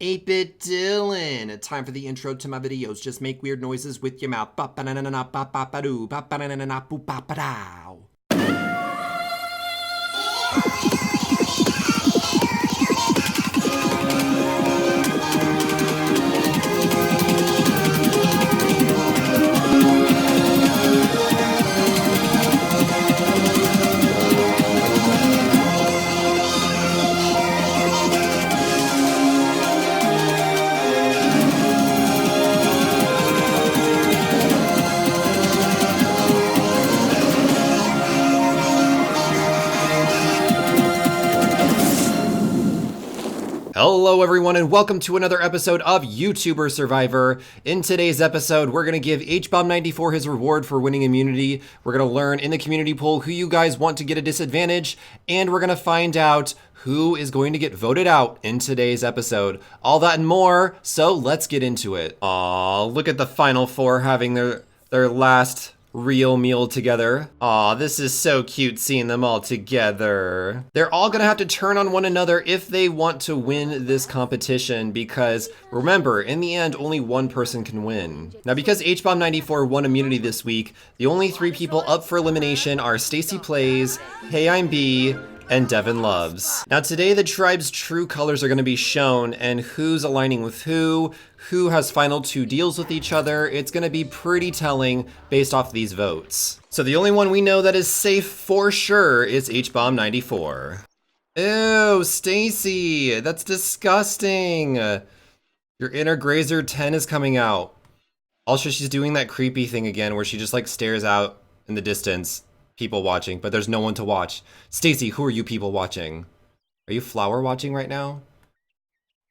8-Bit Dylan. Time for the intro to my videos. Just make weird noises with your mouth. Ba-ba-na-na-na-ba-ba-ba-doo. Ba-ba-na-na-na-na-boo-ba-ba-dow. Hello everyone and welcome to another episode of YouTuber Survivor. In today's episode, we're going to give HeyImBee his reward for winning immunity. We're going to learn in the community poll who you guys want to get a disadvantage, and we're going to find out who is going to get voted out in today's episode. All that and more, so let's get into it. Aw, look at the final four having their last real meal together. Aw, this is so cute seeing them all together. They're all gonna have to turn on one another if they want to win this competition, because remember, in the end, only one person can win. Now, because HeyImBee won immunity this week, the only three people up for elimination are StacyPlays, HeyImBee, and DevonLoves. Now today the tribe's true colors are going to be shown, and who's aligning with who has final two deals with each other. It's going to be pretty telling based off these votes. So the only one we know that is safe for sure is HeyImBee. Ew, Stacy, that's disgusting. Your inner Grazer 10 is coming out. Also, she's doing that creepy thing again where she just like stares out in the distance. People watching, but there's no one to watch. Stacy, who are you people watching? Are you flower watching right now?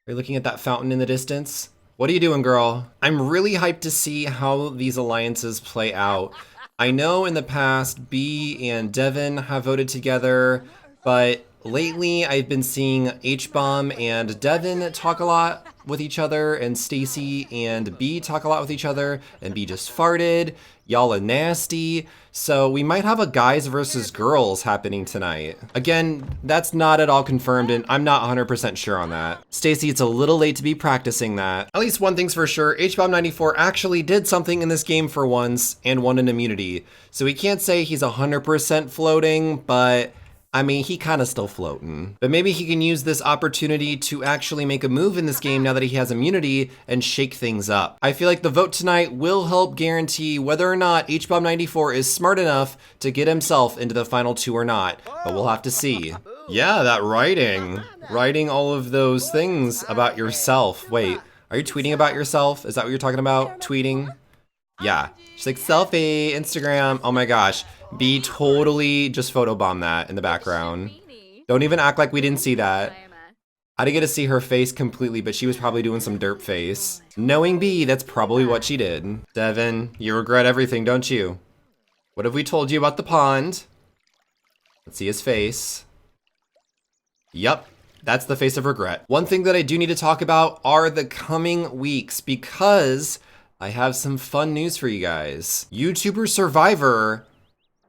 Are you looking at that fountain in the distance? What are you doing, girl? I'm really hyped to see how these alliances play out. I know in the past, Bee and Devon have voted together, but lately I've been seeing HeyImBee and Devon talk a lot with each other, and Stacy and Bee talk a lot with each other, and Bee just farted. Y'all are nasty. So we might have a guys versus girls happening tonight. Again, that's not at all confirmed, and I'm not 100% sure on that. Stacy, it's a little late to be practicing that. At least one thing's for sure, HeyImBee actually did something in this game for once and won an immunity. So we can't say he's 100% floating, but I mean, he kind of still floating. But maybe he can use this opportunity to actually make a move in this game now that he has immunity and shake things up. I feel like the vote tonight will help guarantee whether or not HeyImBee is smart enough to get himself into the final two or not. But we'll have to see. Yeah, that writing. Writing all of those things about yourself. Wait, are you tweeting about yourself? Is that what you're talking about? Tweeting? Yeah. She's like, selfie, Instagram. Oh my gosh. Bee totally just photobombed that in the background. Don't even act like we didn't see that. I didn't get to see her face completely, but she was probably doing some derp face. Knowing Bee, that's probably what she did. Devon, you regret everything, don't you? What have we told you about the pond? Let's see his face. Yup. That's the face of regret. One thing that I do need to talk about are the coming weeks, because I have some fun news for you guys. YouTuber Survivor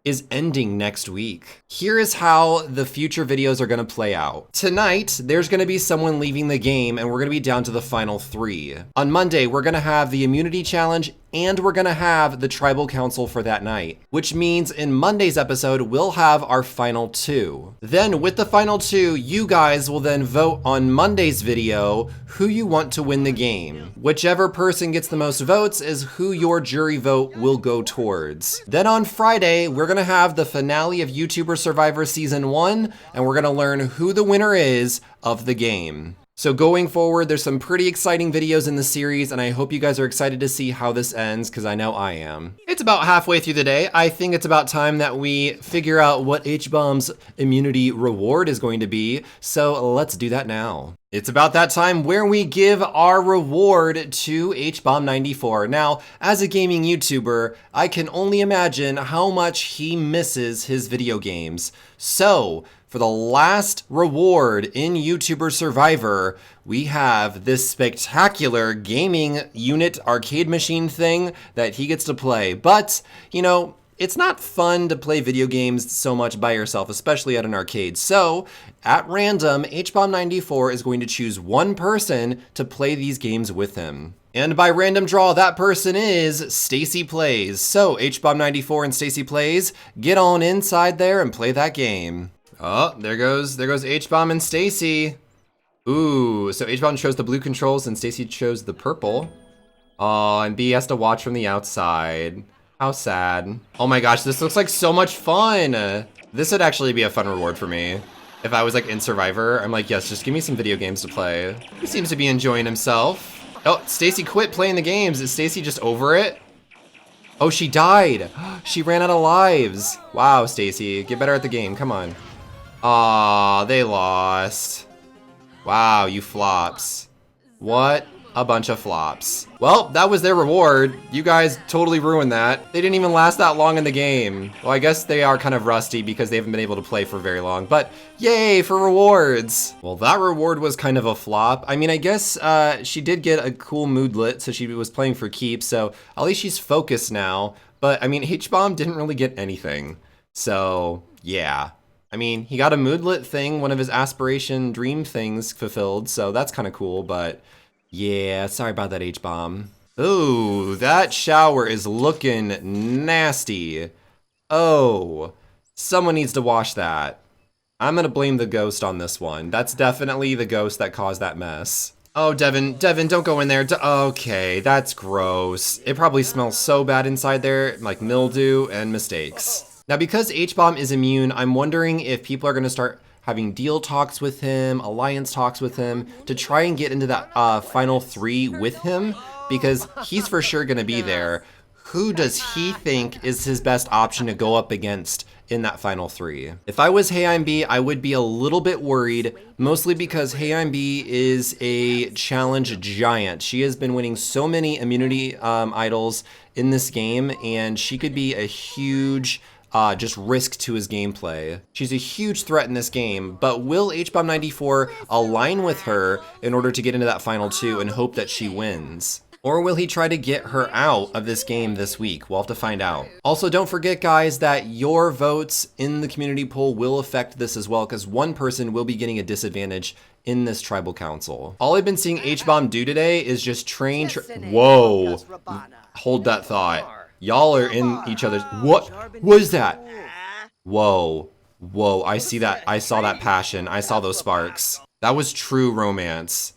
is ending next week. Here is how the future videos are gonna play out. Tonight, there's gonna be someone leaving the game, and we're gonna be down to the final three. On Monday, we're gonna have the immunity challenge, and we're gonna have the tribal council for that night, which means in Monday's episode, we'll have our final two. Then with the final two, you guys will then vote on Monday's video who you want to win the game. Whichever person gets the most votes is who your jury vote will go towards. Then on Friday, we're gonna have the finale of YouTuber Survivor Season 1, and we're gonna learn who the winner is of the game. So going forward, there's some pretty exciting videos in the series, and I hope you guys are excited to see how this ends, because I know I am. It's about halfway through the day. I think it's about time that we figure out what HeyImBee's immunity reward is going to be, so let's do that now. It's about that time where we give our reward to HeyImBee. Now, as a gaming YouTuber, I can only imagine how much he misses his video games. So, for the last reward in YouTuber Survivor, we have this spectacular gaming unit arcade machine thing that he gets to play. But, you know, it's not fun to play video games so much by yourself, especially at an arcade. So, at random, HeyImBee is going to choose one person to play these games with him. And by random draw, that person is StacyPlays. So, HeyImBee and StacyPlays, get on inside there and play that game. Oh, there goes HeyImBee and Stacy. Ooh, so HeyImBee chose the blue controls and Stacy chose the purple. Oh, and B has to watch from the outside. How sad. Oh my gosh, this looks like so much fun. This would actually be a fun reward for me. If I was like in Survivor, I'm like, yes, just give me some video games to play. He seems to be enjoying himself. Oh, Stacy quit playing the games. Is Stacy just over it? Oh, she died. She ran out of lives. Wow, Stacy, get better at the game, come on. Aw, they lost. Wow, you flops. What a bunch of flops. Well, that was their reward. You guys totally ruined that. They didn't even last that long in the game. Well, I guess they are kind of rusty because they haven't been able to play for very long, but yay for rewards. Well, that reward was kind of a flop. I mean, I guess she did get a cool moodlet, so she was playing for keeps, so at least she's focused now. But I mean, HeyImBee didn't really get anything. So yeah. I mean, he got a moodlet thing, one of his aspiration dream things fulfilled, so that's kind of cool, but yeah, sorry about that, HeyImBee. Ooh, that shower is looking nasty. Oh, someone needs to wash that. I'm gonna blame the ghost on this one. That's definitely the ghost that caused that mess. Oh, Devon, don't go in there. Okay, that's gross. It probably smells so bad inside there, like mildew and mistakes. Now, because HeyImBee is immune, I'm wondering if people are gonna start having deal talks with him, alliance talks with him, to try and get into that final 3 with him, because he's for sure gonna be there. Who does he think is his best option to go up against in that final 3? If I was HeyImBee, I would be a little bit worried, mostly because HeyImBee is a challenge giant. She has been winning so many immunity idols in this game, and she could be a huge just risk to his gameplay. She's a huge threat in this game, but will HeyImBee align with her in order to get into that final 2 and hope that she wins? Or will he try to get her out of this game this week? We'll have to find out. Also, don't forget, guys, that your votes in the community poll will affect this as well, because one person will be getting a disadvantage in this tribal council. All I've been seeing HeyImBee do today is just train. Whoa, hold that thought. Y'all are in each other's. What was that? Whoa, whoa, I see that. I saw that passion. I saw those sparks. That was true romance.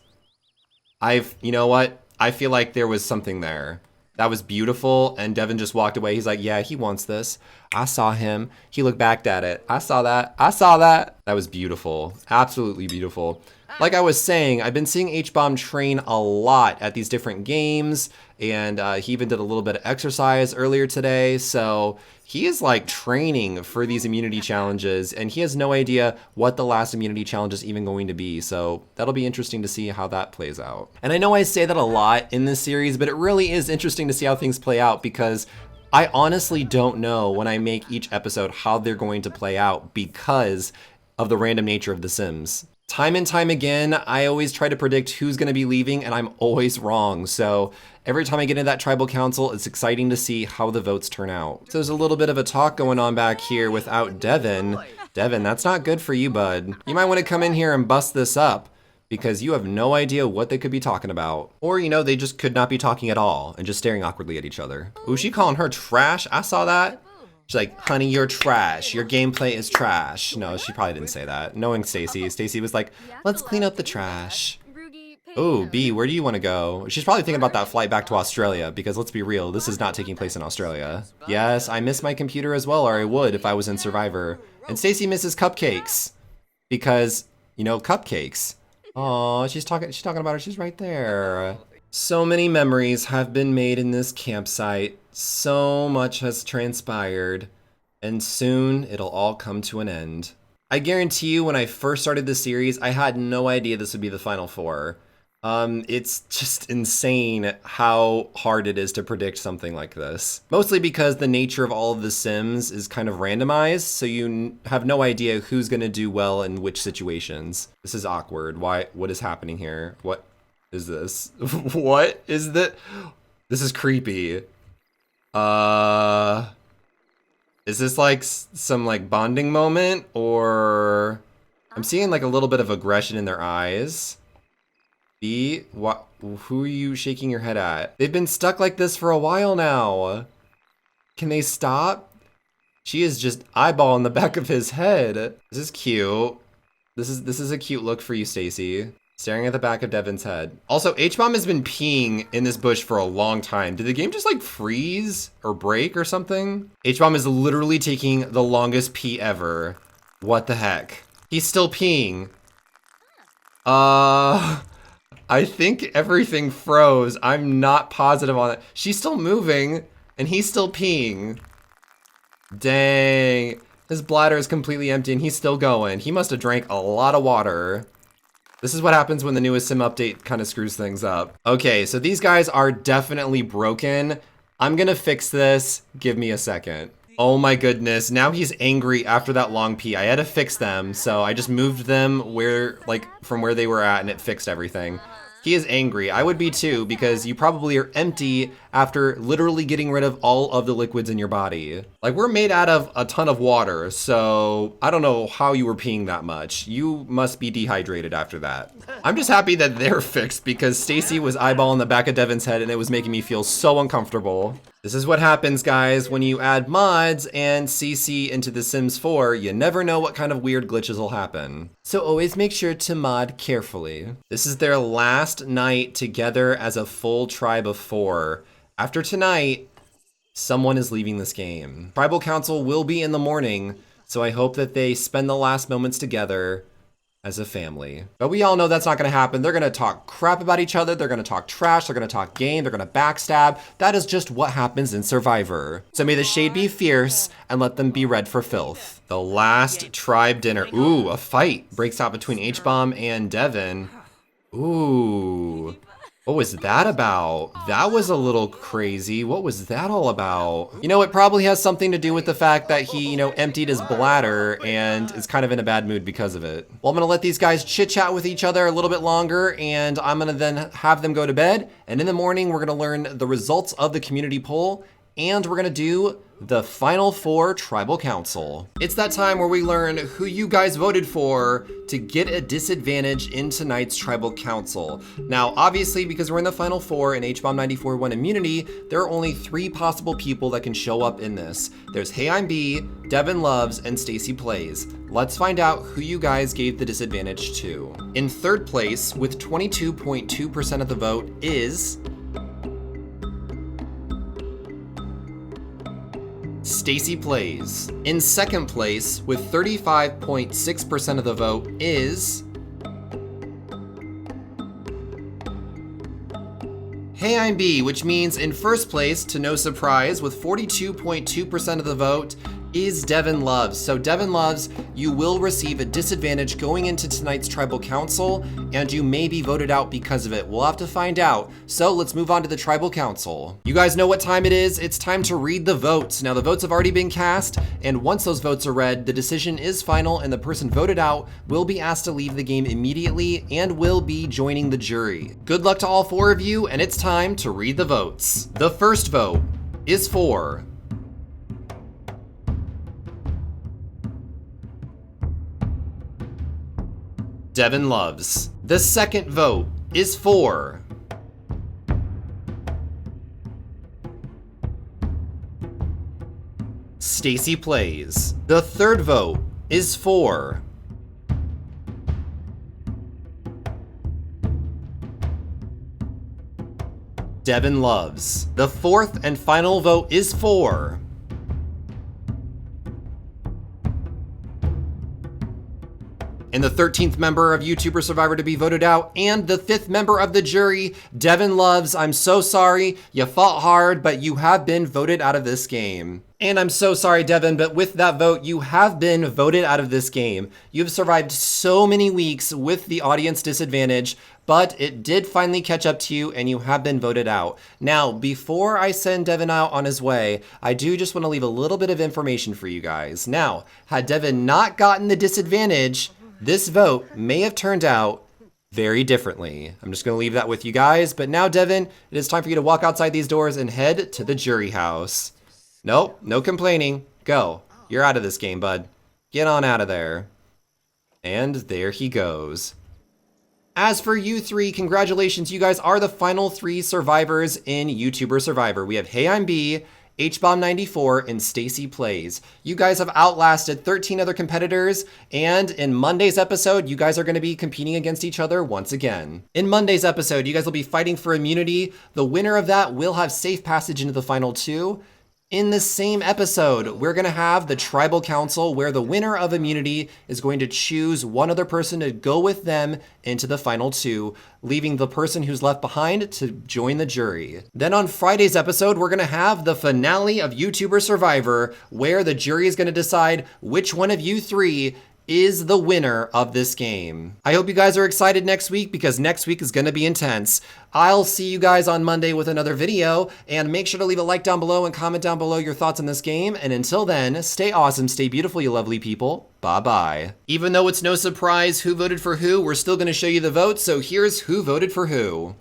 You know what? I feel like there was something there. That was beautiful, and Devon just walked away. He's like, yeah, he wants this. I saw him. He looked back at it. I saw that. I saw that. That was beautiful. Absolutely beautiful. Like I was saying, I've been seeing HeyImBee train a lot at these different games, and he even did a little bit of exercise earlier today, so he is like training for these immunity challenges, and he has no idea what the last immunity challenge is even going to be, so that'll be interesting to see how that plays out. And I know I say that a lot in this series, but it really is interesting to see how things play out, because I honestly don't know when I make each episode how they're going to play out because of the random nature of The Sims. Time and time again, I always try to predict who's going to be leaving, and I'm always wrong. So every time I get into that tribal council, it's exciting to see how the votes turn out. So there's a little bit of a talk going on back here without Devon. Devon, that's not good for you, bud. You might want to come in here and bust this up, because you have no idea what they could be talking about. Or, you know, they just could not be talking at all and just staring awkwardly at each other. Ooh, she calling her trash? I saw that. She's like, honey, you're trash. Your gameplay is trash. No, she probably didn't say that. Knowing Stacy, Stacy was like, let's clean up the trash. Oh, B, where do you want to go? She's probably thinking about that flight back to Australia, because let's be real, this is not taking place in Australia. Yes, I miss my computer as well, or I would if I was in Survivor. And Stacy misses cupcakes, because, you know, cupcakes. Oh, she's talking about her. She's right there. So many memories have been made in this campsite. So much has transpired, and soon it'll all come to an end. I guarantee you, when I first started the series, I had no idea this would be the final 4. It's just insane how hard it is to predict something like this. Mostly because the nature of all of the Sims is kind of randomized, so you have no idea who's gonna do well in which situations. This is awkward. What is happening here? What is this? What is that? This is creepy. Is this like some like bonding moment, or I'm seeing like a little bit of aggression in their eyes. B, what? Who are you shaking your head at? They've been stuck like this for a while now. Can they stop? She is just eyeballing the back of his head. This is cute. This is a cute look for you, Stacy. Staring at the back of Devon's head. Also, HeyImBee has been peeing in this bush for a long time. Did the game just like freeze or break or something? HeyImBee is literally taking the longest pee ever. What the heck? He's still peeing. I think everything froze. I'm not positive on it. She's still moving and he's still peeing. Dang. His bladder is completely empty and he's still going. He must have drank a lot of water. This is what happens when the newest sim update kind of screws things up. Okay, so these guys are definitely broken. I'm gonna fix this. Give me a second. Oh my goodness, now he's angry after that long pee. I had to fix them, so I just moved them from where they were at and it fixed everything. He is angry. I would be too, because you probably are empty after literally getting rid of all of the liquids in your body. Like, we're made out of a ton of water, so I don't know how you were peeing that much. You must be dehydrated after that. I'm just happy that they're fixed because Stacy was eyeballing the back of Devon's head and it was making me feel so uncomfortable. This is what happens, guys, when you add mods and CC into The Sims 4. You never know what kind of weird glitches will happen. So always make sure to mod carefully. This is their last night together as a full tribe of 4. After tonight, someone is leaving this game. Tribal Council will be in the morning, so I hope that they spend the last moments together as a family. But we all know that's not gonna happen. They're gonna talk crap about each other, they're gonna talk trash, they're gonna talk game, they're gonna backstab. That is just what happens in Survivor. So may the shade be fierce and let them be red for filth. The last tribe dinner. Ooh, a fight breaks out between HeyImBee and Devon. Ooh. What was that about? That was a little crazy. What was that all about? You know, it probably has something to do with the fact that he, emptied his bladder and is kind of in a bad mood because of it. Well, I'm gonna let these guys chit chat with each other a little bit longer and I'm gonna then have them go to bed. And in the morning, we're gonna learn the results of the community poll and we're gonna do the final 4 tribal council. It's that time where we learn who you guys voted for to get a disadvantage in tonight's tribal council. Now, obviously, because we're in the final 4 and HeyImBee 94 won immunity, there are only 3 possible people that can show up in this. There's HeyImBee, DevonLoves, and StacyPlays. Let's find out who you guys gave the disadvantage to. In 3rd place, with 22.2% of the vote, is StacyPlays. In 2nd place, with 35.6% of the vote, is HeyImBee, which means in 1st place, to no surprise, with 42.2% of the vote, is DevonLoves. So DevonLoves, you will receive a disadvantage going into tonight's tribal council, and you may be voted out because of it. We'll have to find out. So let's move on to the tribal council. You guys know what time it is. It's time to read the votes. Now the votes have already been cast, and once those votes are read, the decision is final, and the person voted out will be asked to leave the game immediately and will be joining the jury. Good luck to all 4 of you, and it's time to read the votes. The first vote is for DevonLoves. The second vote is for StacyPlays. The third vote is for DevonLoves. The fourth and final vote is for and the 13th member of YouTuber Survivor to be voted out, and the 5th member of the jury, DevonLoves. I'm so sorry. You fought hard, but you have been voted out of this game. And I'm so sorry, Devon, but with that vote, you have been voted out of this game. You've survived so many weeks with the audience disadvantage, but it did finally catch up to you and you have been voted out. Now, before I send Devon out on his way, I do just want to leave a little bit of information for you guys. Now, had Devon not gotten the disadvantage, this vote may have turned out very differently. I'm just gonna leave that with you guys, but now, Devon, it is time for you to walk outside these doors and head to the jury house. Nope, no complaining. Go. You're out of this game, bud. Get on out of there. And there he goes. As for you three, congratulations. You guys are the final 3 survivors in YouTuber Survivor. We have HeyImBee, HBomb94, and StacyPlays. You guys have outlasted 13 other competitors, and in Monday's episode, you guys are going to be competing against each other once again. In Monday's episode, you guys will be fighting for immunity. The winner of that will have safe passage into the final 2. In the same episode, we're going to have the Tribal Council, where the winner of immunity is going to choose one other person to go with them into the final 2, leaving the person who's left behind to join the jury. Then on Friday's episode, we're going to have the finale of YouTuber Survivor, where the jury is going to decide which one of you 3 is the winner of this game. I hope you guys are excited next week, because next week is going to be intense. I'll see you guys on Monday with another video, and make sure to leave a like down below and comment down below your thoughts on this game. And until then, stay awesome, stay beautiful, you lovely people. Bye-bye. Even though it's no surprise who voted for who, we're still going to show you the votes, so here's who voted for who.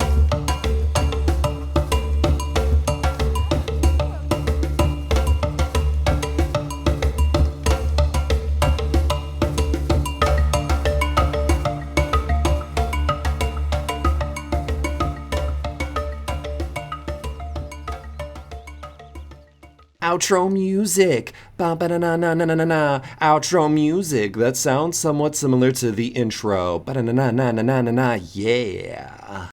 Outro music. Ba-ba-da-na-na-na-na-na. Outro music. That sounds somewhat similar to the intro. Ba-da-na-na-na-na-na-na. Yeah.